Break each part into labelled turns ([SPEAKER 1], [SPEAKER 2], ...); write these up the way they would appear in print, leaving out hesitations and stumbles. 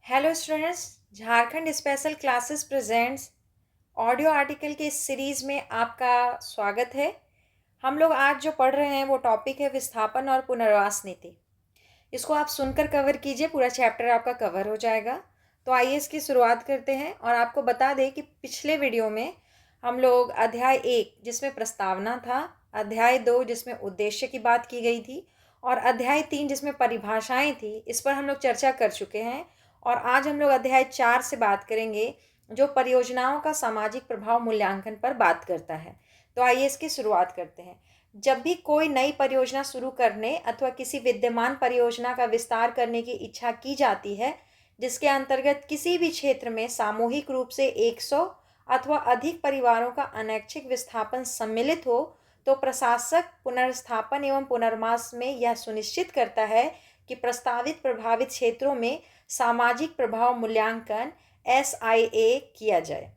[SPEAKER 1] Hello students, Jharkhand special classes presents audio article के इस series में आपका स्वागत है। हम लोग आज जो पढ़ रहे हैं वो टॉपिक है विस्थापन और पुनर्वास नीति। इसको आप सुनकर कवर कीजिए, पूरा चैप्टर आपका कवर हो जाएगा। तो आइए इसकी शुरुआत करते हैं और आपको बता दें कि पिछले वीडियो में हम लोग अध्याय 1 जिसमें प्रस्तावना था, अध्याय 2 जिसमें उद्देश्य की बात की गई थी और अध्याय 3 जिसमें परिभाषाएं थी, इस पर हम लोग चर्चा कर चुके हैं। और आज हम लोग अध्याय 4 से बात करेंगे जो परियोजनाओं का सामाजिक प्रभाव मूल्यांकन पर बात करता है। तो आइए इसकी शुरुआत करते हैं। जब भी कोई नई परियोजना शुरू करने अथवा किसी विद्यमान परियोजना का विस्तार करने की इच्छा की जाती है जिसके अंतर्गत किसी भी क्षेत्र में सामूहिक रूप से 100 अथवा अधिक परिवारों का अनैच्छिक विस्थापन सम्मिलित हो, तो प्रशासक पुनर्स्थापन एवं पुनर्वास में यह सुनिश्चित करता है कि प्रस्तावित प्रभावित क्षेत्रों में सामाजिक प्रभाव मूल्यांकन SIA किया जाए।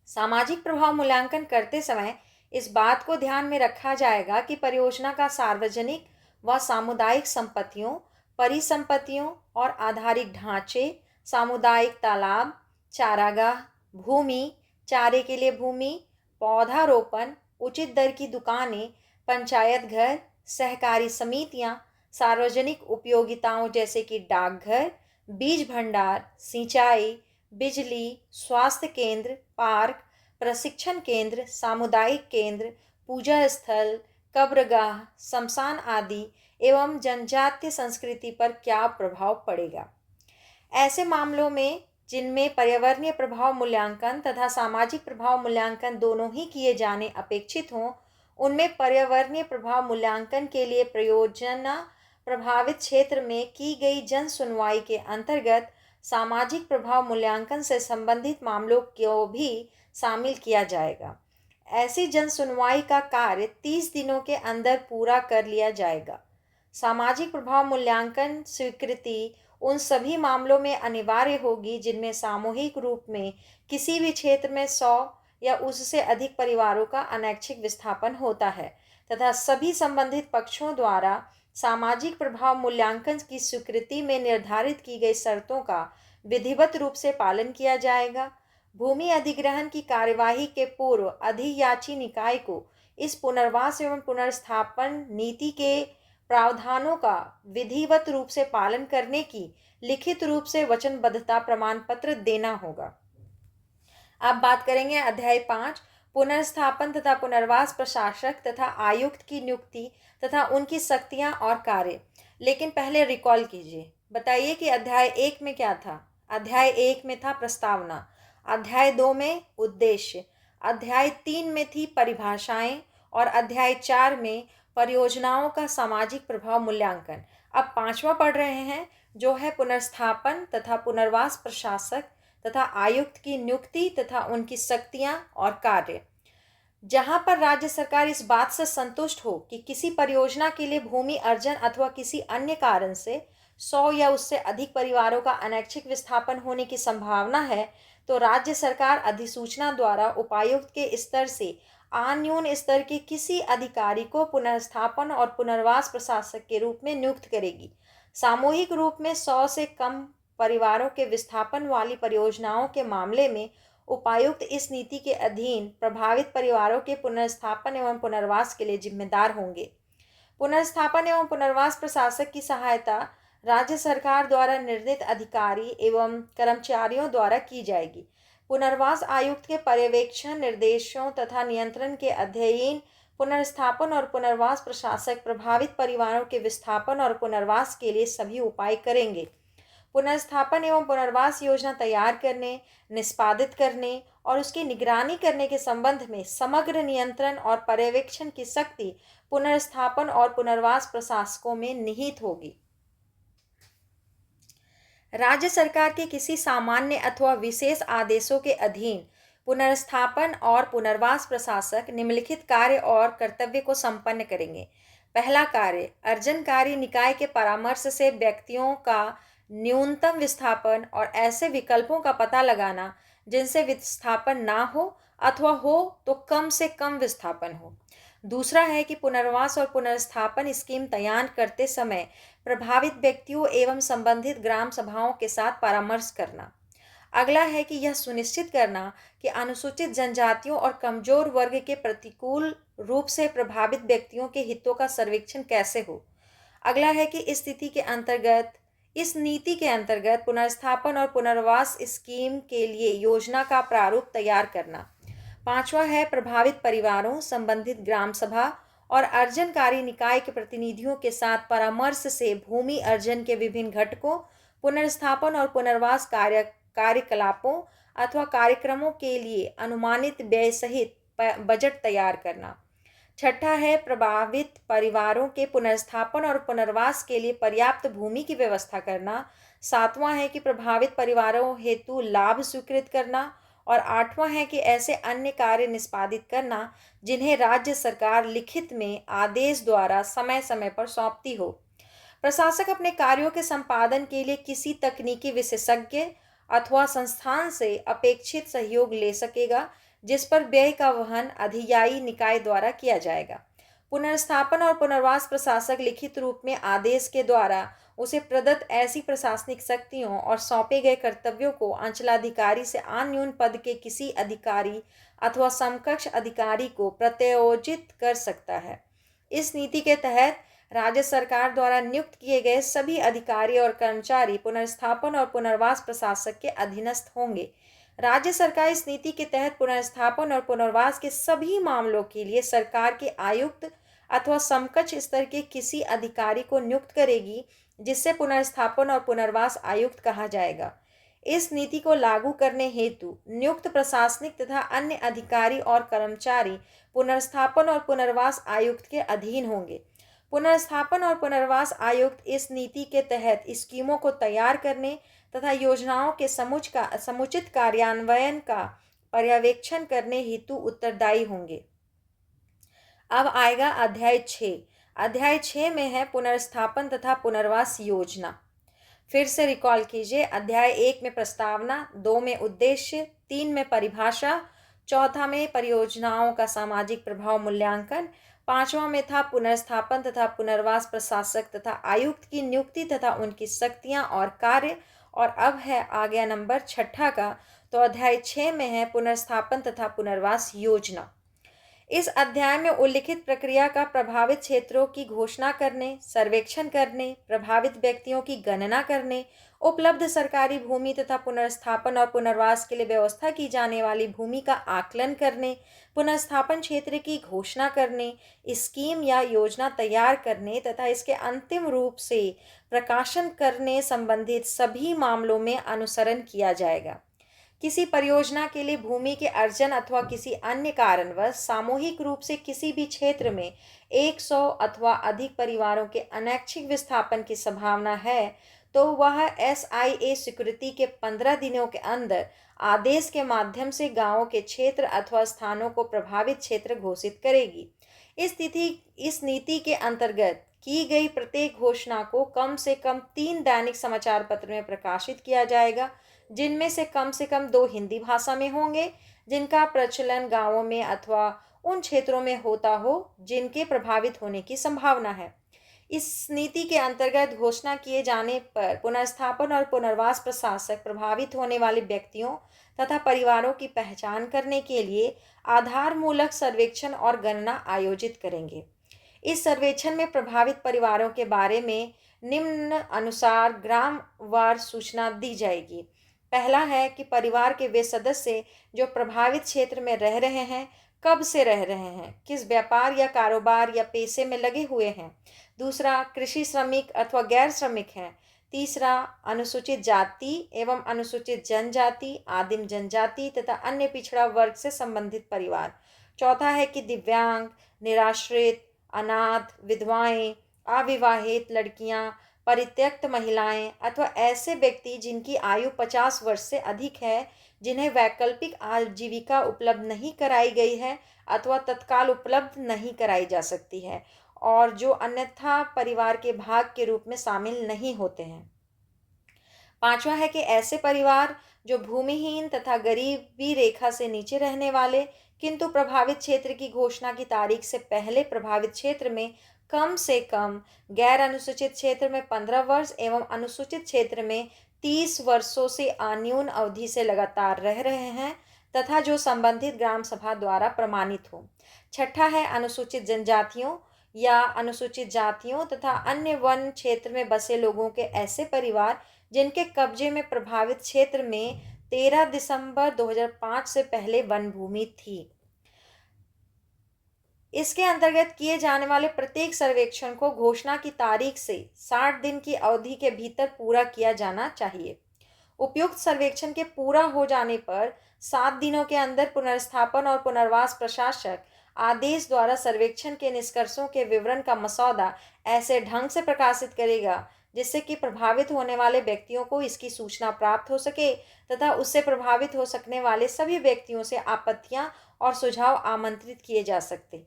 [SPEAKER 1] सामाजिक प्रभाव मूल्यांकन करते समय इस बात को ध्यान में रखा जाएगा कि परियोजना का सार्वजनिक व सामुदायिक संपत्तियों, परिसंपत्तियों और आधारिक ढांचे, सामुदायिक तालाब, चारागाह, भूमि, चारे के लिए भूमि, पौधारोपण, उचित दर की दुकानें, पंचायत घर, सहकारी समितियां, सार्वजनिक उपयोगिताओं जैसे कि डाकघर, बीज भंडार, सिंचाई, बिजली, स्वास्थ्य केंद्र, पार्क, प्रशिक्षण केंद्र, सामुदायिक केंद्र, पूजा स्थल, कब्रगाह, शमशान आदि एवं जनजातीय संस्कृति पर क्या प्रभाव पड़ेगा। ऐसे मामलों में जिनमें पर्यावरणीय प्रभाव मूल्यांकन तथा सामाजिक प्रभाव मूल्यांकन दोनों ही किए जाने अपेक्षित हों, उनमें पर्यावरणीय प्रभाव मूल्यांकन के लिए परियोजना प्रभावित क्षेत्र में की गई जन सुनवाई के अंतर्गत सामाजिक प्रभाव मूल्यांकन से संबंधित मामलों को भी शामिल किया जाएगा। ऐसी जन सुनवाई का कार्य 30 दिनों के अंदर पूरा कर लिया जाएगा। सामाजिक प्रभाव मूल्यांकन स्वीकृति उन सभी मामलों में अनिवार्य होगी जिनमें सामूहिक रूप में किसी भी क्षेत्र में 100 या उससे अधिक परिवारों का अनैच्छिक विस्थापन होता है तथा सभी संबंधित पक्षों द्वारा सामाजिक प्रभाव मूल्यांकन की स्वीकृति में निर्धारित की गई शर्तों का विधिवत रूप से पालन किया जाएगा। भूमि अधिग्रहण की कार्यवाही के पूर्व अधियाची निकाय को इस पुनर्वास एवं पुनर्स्थापन नीति के प्रावधानों का विधिवत रूप से पालन करने की लिखित रूप से वचनबद्धता प्रमाण पत्र देना होगा। अब बात करेंगे अध्याय 5 पुनर्स्थापन तथा पुनर्वास प्रशासक तथा आयुक्त की नियुक्ति तथा उनकी शक्तियां और कार्य। लेकिन पहले रिकॉल कीजिए, बताइए कि अध्याय 1 में क्या था। अध्याय 1 में था प्रस्तावना, अध्याय 2 में उद्देश्य, अध्याय 3 में थी परिभाषाएं और अध्याय 4 में परियोजनाओं का सामाजिक प्रभाव मूल्यांकन। अब 5वां पढ़ रहे हैं जो है पुनर्स्थापन तथा पुनर्वास प्रशासक तथा आयुक्त की नियुक्ति तथा उनकी शक्तियां और कार्य। जहां पर राज्य सरकार इस बात से संतुष्ट हो कि किसी परियोजना के लिए भूमि अर्जन अथवा किसी अन्य कारण से 100 या उससे अधिक परिवारों का अनैच्छिक विस्थापन होने की संभावना है, तो राज्य सरकार अधिसूचना द्वारा उपायुक्त के स्तर से अन्यून स्तर के किसी अधिकारी को पुनर्स्थापन और पुनर्वास प्रशासक के रूप में नियुक्त करेगी। सामूहिक रूप में 100 से कम परिवारों के विस्थापन वाली परियोजनाओं के मामले में उपायुक्त इस नीति के अधीन प्रभावित परिवारों के पुनर्स्थापन एवं पुनर्वास के लिए जिम्मेदार होंगे। पुनर्स्थापन एवं पुनर्वास प्रशासक की सहायता राज्य सरकार द्वारा निर्णीत अधिकारी एवं कर्मचारियों द्वारा की जाएगी। पुनर्वास आयुक्त के पर्यवेक्षण, निर्देशों तथा नियंत्रण के अधीन पुनर्स्थापन और पुनर्वास प्रशासक प्रभावित परिवारों के विस्थापन और पुनर्वास के लिए सभी उपाय करेंगे। पुनर्स्थापन एवं पुनर्वास योजना तैयार करने, निष्पादित करने और उसकी निगरानी करने के संबंध में समग्र नियंत्रण और पर्यवेक्षण की शक्ति पुनर्स्थापन और पुनर्वास प्रशासकों में निहित होगी। राज्य सरकार के किसी सामान्य अथवा विशेष आदेशों के अधीन पुनर्स्थापन और पुनर्वास प्रशासक निम्नलिखित कार्य और कर्तव्य को संपन्न करेंगे। पहला कार्य, अर्जनकारी निकाय के परामर्श से व्यक्तियों का न्यूनतम विस्थापन और ऐसे विकल्पों का पता लगाना जिनसे विस्थापन ना हो अथवा हो तो कम से कम विस्थापन हो। दूसरा है कि पुनर्वास और पुनर्स्थापन स्कीम तैयार करते समय प्रभावित व्यक्तियों एवं संबंधित ग्राम सभाओं के साथ परामर्श करना। अगला है कि यह सुनिश्चित करना कि अनुसूचित जनजातियों और कमजोर वर्ग के प्रतिकूल रूप से प्रभावित व्यक्तियों के हितों का सर्वेक्षण कैसे हो। अगला है कि इस नीति के अंतर्गत पुनर्स्थापन और पुनर्वास स्कीम के लिए योजना का प्रारूप तैयार करना। पांचवा है प्रभावित परिवारों, संबंधित ग्राम सभा और अर्जनकारी निकाय के प्रतिनिधियों के साथ परामर्श से भूमि अर्जन के विभिन्न घटकों, पुनर्स्थापन और पुनर्वास कार्यकलापों अथवा कार्यक्रमों के लिए अनुमानित व्यय सहित बजट तैयार करना। छठा है प्रभावित परिवारों के पुनर्स्थापन और पुनर्वास के लिए पर्याप्त भूमि की व्यवस्था करना। सातवां है कि प्रभावित परिवारों हेतु लाभ स्वीकृत करना। और आठवां है कि ऐसे अन्य कार्य निष्पादित करना जिन्हें राज्य सरकार लिखित में आदेश द्वारा समय समय पर सौंपती हो। प्रशासक अपने कार्यों के संपादन के लिए किसी तकनीकी विशेषज्ञ अथवा संस्थान से अपेक्षित सहयोग ले सकेगा, जिस पर व्यय का वहन अधियायी निकाय द्वारा किया जाएगा। पुनर्स्थापन और पुनर्वास प्रशासक लिखित रूप में आदेश के द्वारा उसे प्रदत्त ऐसी प्रशासनिक शक्तियों और सौंपे गए कर्तव्यों को अंचलाधिकारी से आन्यून पद के किसी अधिकारी अथवा समकक्ष अधिकारी को प्रत्यायोजित कर सकता है। इस नीति के तहत राज्य सरकार द्वारा नियुक्त किए गए सभी अधिकारी और कर्मचारी पुनर्स्थापन और पुनर्वास प्रशासक के अधीनस्थ होंगे। राज्य सरकार इस नीति के तहत पुनर्स्थापन और पुनर्वास के सभी मामलों के लिए सरकार के आयुक्त अथवा समकक्ष स्तर के किसी अधिकारी को नियुक्त करेगी, जिससे पुनर्स्थापन और पुनर्वास आयुक्त कहा जाएगा। इस नीति को लागू करने हेतु नियुक्त प्रशासनिक तथा अन्य अधिकारी और कर्मचारी पुनर्स्थापन और पुनर्वास आयुक्त के अधीन होंगे। पुनर्स्थापन और पुनर्वास आयुक्त इस नीति के तहत स्कीमों को तैयार करने तथा योजनाओं के समुचित कार्यान्वयन का पर्यवेक्षण करने हेतु उत्तरदायी होंगे। अब आएगा अध्याय 6। अध्याय 6 में है पुनर्स्थापन तथा पुनर्वास योजना। फिर से रिकॉल कीजिए। अध्याय 1 में प्रस्तावना, 2 में उद्देश्य, 3 में परिभाषा, चौथा में परियोजनाओं का सामाजिक प्रभाव मूल्यांकन, पांचवा में था पुनर्स्थापन तथा पुनर्वास प्रशासक तथा आयुक्त की नियुक्ति तथा उनकी शक्तियां और कार्य। और अब है आ गया नंबर 6 का, तो अध्याय 6 में है पुनर्स्थापन तथा पुनर्वास योजना। इस अध्याय में उल्लिखित प्रक्रिया का प्रभावित क्षेत्रों की घोषणा करने, सर्वेक्षण करने, प्रभावित व्यक्तियों की गणना करने, उपलब्ध सरकारी भूमि तथा पुनर्स्थापन और पुनर्वास के लिए व्यवस्था की जाने वाली भूमि का आकलन करने, पुनर्स्थापन क्षेत्र की घोषणा करने, स्कीम या योजना तैयार करने तथा इसके अंतिम रूप से प्रकाशन करने संबंधित सभी मामलों में अनुसरण किया जाएगा। किसी परियोजना के लिए भूमि के अर्जन अथवा किसी अन्य कारणवश सामूहिक रूप से किसी भी क्षेत्र में 100 अथवा अधिक परिवारों के अनैच्छिक विस्थापन की संभावना है, तो वह SIA स्वीकृति के 15 दिनों के अंदर आदेश के माध्यम से गांवों के क्षेत्र अथवा स्थानों को प्रभावित क्षेत्र घोषित करेगी। इस नीति के अंतर्गत की गई प्रत्येक घोषणा को कम से कम 3 दैनिक समाचार पत्र में प्रकाशित किया जाएगा, जिनमें से कम 2 हिंदी भाषा में होंगे, जिनका प्रचलन गांवों में अथवा उन क्षेत्रों में होता हो जिनके प्रभावित होने की संभावना है। इस नीति के अंतर्गत घोषणा किए जाने पर पुनर्स्थापन और पुनर्वास प्रशासक प्रभावित होने वाले व्यक्तियों तथा परिवारों की पहचान करने के लिए आधारमूलक सर्वेक्षण और गणना आयोजित करेंगे। इस सर्वेक्षण में प्रभावित परिवारों के बारे में निम्न अनुसार ग्रामवार सूचना दी जाएगी। पहला है कि परिवार के वे सदस्य जो प्रभावित क्षेत्र में रह रहे हैं, कब से रह रहे हैं, किस व्यापार या कारोबार या पेशे में लगे हुए हैं। दूसरा, कृषि श्रमिक अथवा गैर श्रमिक हैं। तीसरा, अनुसूचित जाति एवं अनुसूचित जनजाति, आदिम जनजाति तथा अन्य पिछड़ा वर्ग से संबंधित परिवार। चौथा है कि दिव्यांग, निराश्रित, अनाथ, विधवाएं, अविवाहित लड़कियां, परित्यक्त महिलाएं अथवा ऐसे व्यक्ति जिनकी आयु 50 वर्ष से अधिक है, जिन्हें वैकल्पिक आजीविका उपलब्ध नहीं कराई गई है अथवा तत्काल उपलब्ध नहीं कराई जा सकती है और जो अन्यथा परिवार के भाग के रूप में शामिल नहीं होते हैं। पांचवा है कि ऐसे परिवार जो भूमिहीन तथा गरीबी रेखा से नीचे रहने वाले, किंतु प्रभावित क्षेत्र की घोषणा की तारीख से पहले प्रभावित क्षेत्र में कम से कम गैर अनुसूचित क्षेत्र में 15 वर्ष एवं अनुसूचित क्षेत्र में 30 वर्षों से अन्यून अवधि से लगातार रह रहे हैं तथा जो संबंधित ग्राम सभा द्वारा प्रमाणित हो। छठा है अनुसूचित जनजातियों या अनुसूचित जातियों तथा अन्य वन क्षेत्र में बसे लोगों के ऐसे परिवार जिनके कब्जे में प्रभावित क्षेत्र में 13 दिसंबर 2005 से पहले वन भूमि थी। इसके अंतर्गत किए जाने वाले प्रत्येक सर्वेक्षण को घोषणा की तारीख से 60 दिन की अवधि के भीतर पूरा किया जाना चाहिए। उपयुक्त सर्वेक्षण के पूरा हो जाने पर 7 दिनों के अंदर पुनर्स्थापन और पुनर्वास प्रशासक आदेश द्वारा सर्वेक्षण के निष्कर्षों के विवरण का मसौदा ऐसे ढंग से प्रकाशित करेगा जिससे कि प्रभावित होने वाले व्यक्तियों को इसकी सूचना प्राप्त हो सके तथा उससे प्रभावित हो सकने वाले सभी व्यक्तियों से आपत्तियां और सुझाव आमंत्रित किए जा सकते।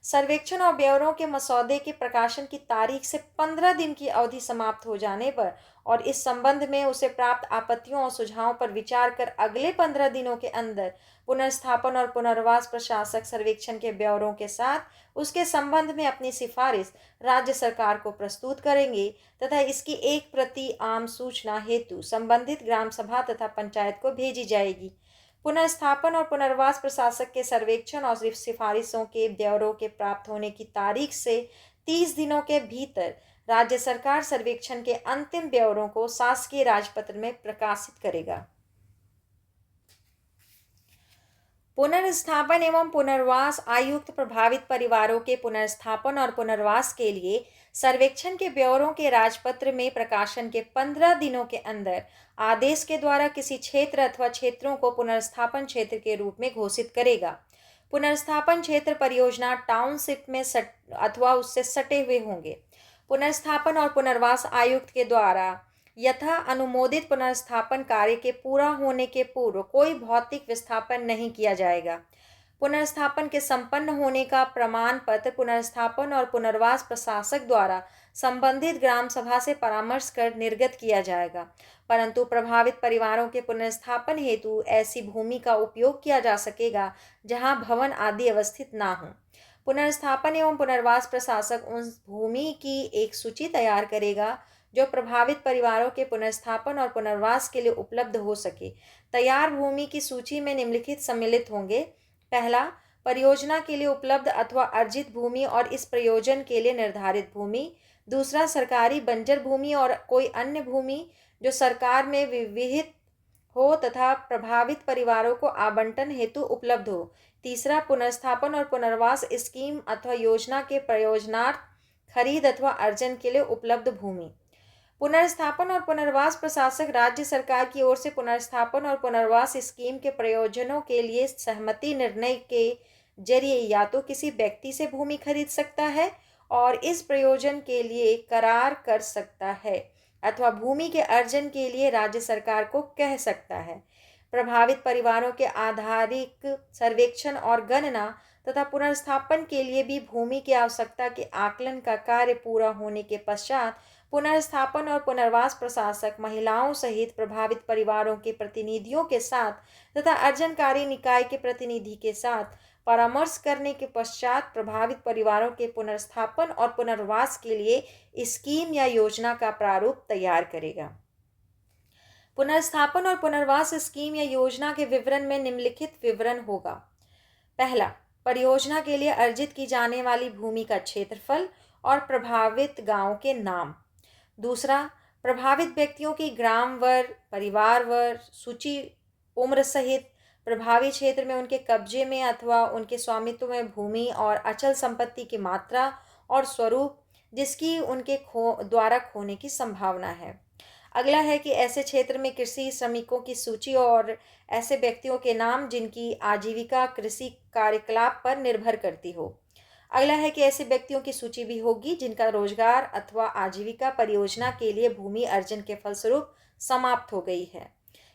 [SPEAKER 1] सर्वेक्षण और ब्यौरों के मसौदे के प्रकाशन की तारीख से 15 दिन की अवधि समाप्त हो जाने पर और इस संबंध में उसे प्राप्त आपत्तियों और सुझावों पर विचार कर अगले 15 दिनों के अंदर पुनर्स्थापन और पुनर्वास प्रशासक सर्वेक्षण के ब्यौरों के साथ उसके संबंध में अपनी सिफारिश राज्य सरकार को प्रस्तुत करेंगे तथा इसकी एक प्रति आम सूचना हेतु संबंधित ग्राम सभा तथा पंचायत को भेजी जाएगी। पुनर्स्थापन और पुनर्वास प्रशासक के सर्वेक्षण और सिफारिशों के ब्यौरों के प्राप्त होने की तारीख से 30 दिनों के भीतर राज्य सरकार सर्वेक्षण के अंतिम ब्यौरों को शासकीय राजपत्र में प्रकाशित करेगा। पुनर्स्थापन एवं पुनर्वास आयुक्त प्रभावित परिवारों के पुनर्स्थापन और पुनर्वास के लिए सर्वेक्षण के ब्यौरों के राजपत्र में प्रकाशन के 15 दिनों के अंदर आदेश के द्वारा किसी क्षेत्र अथवा क्षेत्रों को पुनर्स्थापन क्षेत्र के रूप में घोषित करेगा। पुनर्स्थापन क्षेत्र परियोजना टाउनशिप में अथवा उससे सटे हुए होंगे। पुनर्स्थापन और पुनर्वास आयुक्त के द्वारा यथा अनुमोदित पुनर्स्थापन कार्य के पूरा होने के पूर्व कोई भौतिक विस्थापन नहीं किया जाएगा। पुनर्स्थापन के संपन्न होने का प्रमाण पत्र पुनर्स्थापन और पुनर्वास प्रशासक द्वारा संबंधित ग्राम सभा से परामर्श कर निर्गत किया जाएगा, परंतु प्रभावित परिवारों के पुनर्स्थापन हेतु ऐसी भूमि का उपयोग किया जा सकेगा जहां भवन आदि अवस्थित ना हो। पुनर्स्थापन एवं पुनर्वास प्रशासक उस भूमि की एक सूची तैयार करेगा जो प्रभावित परिवारों के पुनर्स्थापन और पुनर्वास के लिए उपलब्ध हो सके। तैयार भूमि की सूची में निम्नलिखित सम्मिलित होंगे। पहला, परियोजना के लिए उपलब्ध अथवा अर्जित भूमि और इस प्रयोजन के लिए निर्धारित भूमि। दूसरा, सरकारी बंजर भूमि और कोई अन्य भूमि जो सरकार में विविहित हो तथा प्रभावित परिवारों को आवंटन हेतु उपलब्ध हो। तीसरा, पुनर्स्थापन और पुनर्वास स्कीम अथवा योजना के प्रयोजनार्थ खरीद अथवा अर्जन के लिए उपलब्ध भूमि। पुनर्स्थापन और पुनर्वास प्रशासक राज्य सरकार की ओर से पुनर्स्थापन और पुनर्वास स्कीम के प्रयोजनों के लिए सहमति निर्णय के जरिए या तो किसी व्यक्ति से भूमि खरीद सकता है और इस प्रयोजन के लिए करार कर सकता है अथवा भूमि के अर्जन के लिए राज्य सरकार को कह सकता है। प्रभावित परिवारों के आधारिक सर्वेक्षण और गणना तथा पुनर्स्थापन के लिए भी भूमि की आवश्यकता के आकलन का कार्य पूरा होने के पश्चात पुनर्स्थापन और पुनर्वास प्रशासक महिलाओं सहित प्रभावित परिवारों के प्रतिनिधियों के साथ तथा अर्जनकारी निकाय के प्रतिनिधि के साथ परामर्श करने के पश्चात प्रभावित परिवारों के पुनर्स्थापन और पुनर्वास के लिए स्कीम या योजना का प्रारूप तैयार करेगा। पुनर्स्थापन और पुनर्वास स्कीम या योजना के विवरण में निम्नलिखित विवरण होगा। पहला, परियोजना के लिए अर्जित की जाने वाली भूमि का क्षेत्रफल और प्रभावित गांव के नाम। दूसरा, प्रभावित व्यक्तियों की ग्राम वर्ग, परिवार वर्ग, सूची, उम्र सहित प्रभावित क्षेत्र में उनके कब्जे में अथवा उनके स्वामित्व में भूमि और अचल संपत्ति की मात्रा और स्वरूप जिसकी उनके द्वारा खोने की संभावना है। अगला है कि ऐसे क्षेत्र में कृषि श्रमिकों की सूची और ऐसे व्यक्तियों के नाम जिनकी आजीविका कृषि कार्यकलाप पर निर्भर करती हो। अगला है कि ऐसे व्यक्तियों की सूची भी होगी जिनका रोजगार अथवा आजीविका परियोजना के लिए भूमि अर्जन के फलस्वरूप समाप्त हो गई है।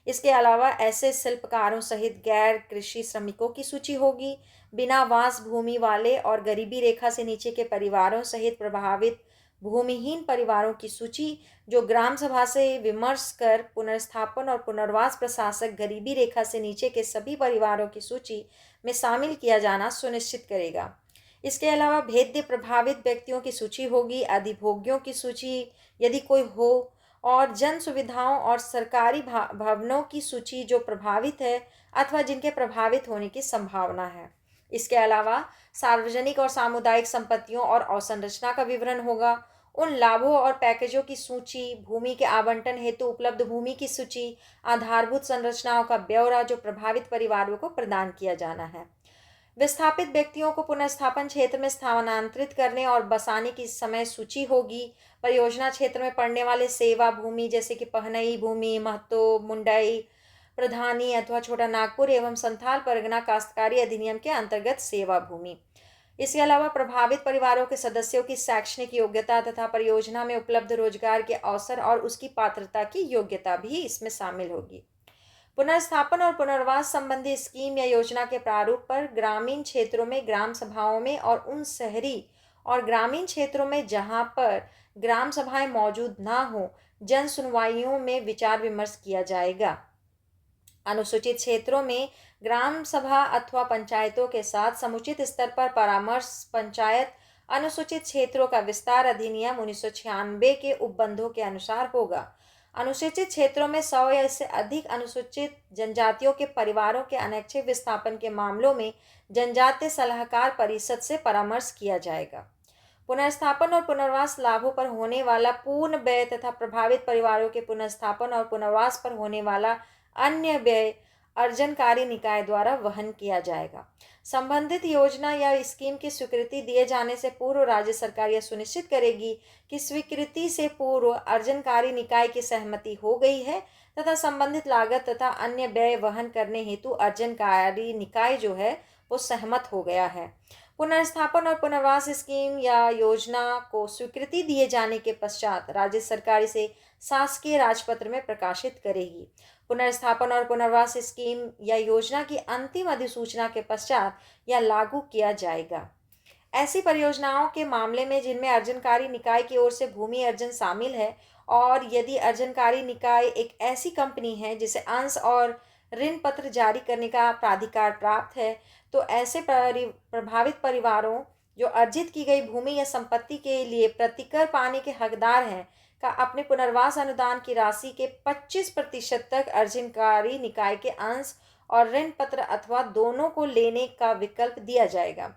[SPEAKER 1] इसके अलावा ऐसे शिल्पकारों सहित गैर कृषि श्रमिकों की सूची होगी। बिना वास भूमि वाले और गरीबी रेखा से नीचे के परिवारों सहित प्रभावित भूमिहीन परिवारों की सूची जो ग्राम सभा से विमर्श कर पुनर्स्थापन और पुनर्वास प्रशासक गरीबी रेखा से नीचे के सभी परिवारों की सूची में शामिल किया जाना सुनिश्चित करेगा। इसके अलावा भेद्य प्रभावित व्यक्तियों की सूची होगी, अधिभोगियों की सूची यदि कोई हो, और जन सुविधाओं और सरकारी भवनों की सूची जो प्रभावित है अथवा जिनके प्रभावित होने की संभावना है। इसके अलावा सार्वजनिक और सामुदायिक संपत्तियों और अवसंरचना का विवरण होगा, उन लाभों और पैकेजों की सूची, भूमि के आवंटन हेतु उपलब्ध भूमि की सूची, आधारभूत संरचनाओं का ब्यौरा जो प्रभावित परिवारों को प्रदान किया जाना है। विस्थापित व्यक्तियों को पुनर्स्थापन क्षेत्र में स्थानांतरित करने और बसाने की समय सूची होगी। परियोजना क्षेत्र में पड़ने वाले सेवा भूमि जैसे कि पहनई भूमि, महतो, मुंडई, प्रधानी अथवा छोटा नागपुर एवं संथाल परगना काश्तकारी अधिनियम के अंतर्गत सेवा भूमि। इसके अलावा प्रभावित परिवारों के सदस्यों की शैक्षणिक योग्यता तथा परियोजना में उपलब्ध रोजगार के अवसर और उसकी पात्रता की योग्यता भी इसमें शामिल होगी। पुनर्स्थापन और पुनर्वास संबंधी स्कीम या योजना के प्रारूप पर ग्रामीण क्षेत्रों में ग्राम सभाओं में और उन शहरी और ग्रामीण क्षेत्रों में जहां पर ग्राम सभाएं मौजूद ना हो, जन सुनवाइयों में विचार विमर्श किया जाएगा। अनुसूचित क्षेत्रों में ग्राम सभा अथवा पंचायतों के साथ समुचित स्तर पर परामर्श पंचायत अनुसूचित क्षेत्रों का विस्तार अधिनियम 1996 के उपबंधों के अनुसार होगा। अनुसूचित क्षेत्रों में 100 या इससे अधिक अनुसूचित जनजातियों के परिवारों के अनैच्छिक विस्थापन के मामलों में जनजातीय सलाहकार परिषद से परामर्श किया जाएगा। पुनर्स्थापन और पुनर्वास लाभों पर होने वाला पूर्ण व्यय तथा प्रभावित परिवारों के पुनर्स्थापन और पुनर्वास पर होने वाला अन्य व्यय अर्जनकारी निकाय द्वारा वहन किया जाएगा। संबंधित योजना या स्कीम की स्वीकृति दिए जाने से पूर्व राज्य सरकार यह सुनिश्चित करेगी कि स्वीकृति से पूर्व अर्जनकारी निकाय की सहमति हो गई है तथा संबंधित लागत तथा अन्य व्यय वहन करने हेतु अर्जनकारी निकाय जो है वो सहमत हो गया है। पुनर्स्थापन और पुनर्वास स्कीम या योजना को स्वीकृति दिए जाने के पश्चात राज्य सरकार इसे शासकीय राजपत्र में प्रकाशित करेगी। पुनर्स्थापन और पुनर्वास स्कीम या योजना की अंतिम अधिसूचना के पश्चात यह लागू किया जाएगा। ऐसी परियोजनाओं के मामले में जिनमें अर्जनकारी निकाय की ओर से भूमि अर्जन शामिल है और यदि अर्जनकारी निकाय एक ऐसी कंपनी है जिसे अंश और ऋण पत्र जारी करने का प्राधिकार प्राप्त है, तो ऐसे प्रभावित परिवारों जो अर्जित की गई भूमि या संपत्ति के लिए प्रतिकर पाने के हकदार हैं का अपने पुनर्वास अनुदान की राशि के 25% तक अर्जनकारी निकाय के अंश और ऋण पत्र अथवा दोनों को लेने का विकल्प दिया जाएगा।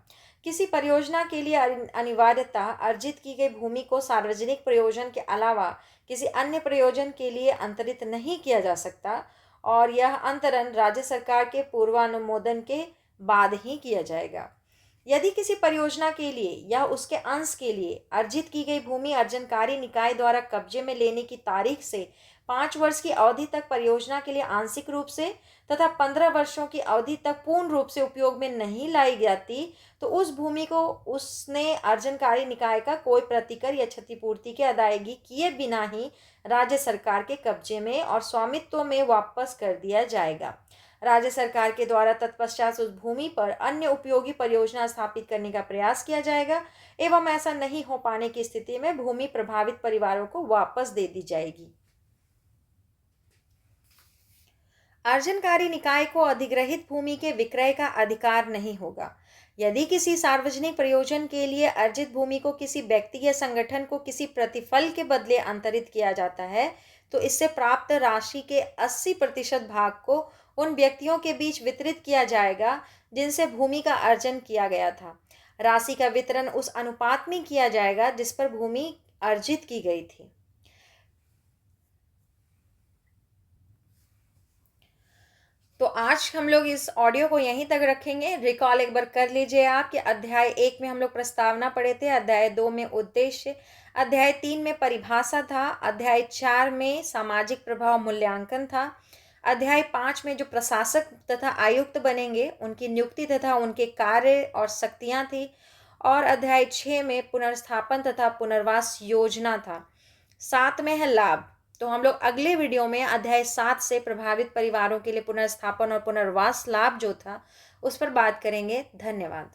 [SPEAKER 1] किसी परियोजना के लिए अनिवार्यता अर्जित की गई भूमि को सार्वजनिक प्रयोजन के अलावा किसी अन्य प्रयोजन के लिए अंतरित नहीं किया जा सकता और यह अंतरण राज्य सरकार के पूर्वानुमोदन के बाद ही किया जाएगा। यदि किसी परियोजना के लिए या उसके अंश के लिए अर्जित की गई भूमि अर्जनकारी निकाय द्वारा कब्जे में लेने की तारीख से 5 वर्ष की अवधि तक परियोजना के लिए आंशिक रूप से तथा 15 वर्षों की अवधि तक पूर्ण रूप से उपयोग में नहीं लाई जाती, तो उस भूमि को उसने अर्जनकारी निकाय का कोई प्रतिकर या क्षतिपूर्ति की अदायगी किए बिना ही राज्य सरकार के कब्जे में और स्वामित्व में वापस कर दिया जाएगा। राज्य सरकार के द्वारा तत्पश्चात उस भूमि पर अन्य उपयोगी परियोजना स्थापित करने का प्रयास किया जाएगा एवं ऐसा नहीं हो पाने की स्थिति में भूमि प्रभावित परिवारों को वापस दे दी जाएगी। अर्जनकारी निकाय को अधिग्रहित भूमि के विक्रय का अधिकार नहीं होगा। यदि किसी सार्वजनिक प्रयोजन के लिए अर्जित भूमि को किसी व्यक्ति या संगठन को किसी प्रतिफल के बदले अंतरित किया जाता है, तो इससे प्राप्त राशि के 80% भाग को उन व्यक्तियों के बीच वितरित किया जाएगा जिनसे भूमि का अर्जन किया गया था। राशि का वितरण उस अनुपात में किया जाएगा जिस पर भूमि अर्जित की गई थी। तो आज हम लोग इस ऑडियो को यहीं तक रखेंगे। रिकॉल एक बार कर लीजिए आप कि अध्याय 1 में हम लोग प्रस्तावना पढ़े थे, अध्याय 2 में उद्देश्य, अध्याय 3 में परिभाषा था, अध्याय 4 में सामाजिक प्रभाव मूल्यांकन था, अध्याय 5 में जो प्रशासक तथा आयुक्त बनेंगे उनकी नियुक्ति तथा उनके कार्य और शक्तियाँ थी, और अध्याय 6 में पुनर्स्थापन तथा पुनर्वास योजना था। 7 में है लाभ। तो हम लोग अगले वीडियो में अध्याय 7 से प्रभावित परिवारों के लिए पुनर्स्थापन और पुनर्वास लाभ जो था उस पर बात करेंगे। धन्यवाद।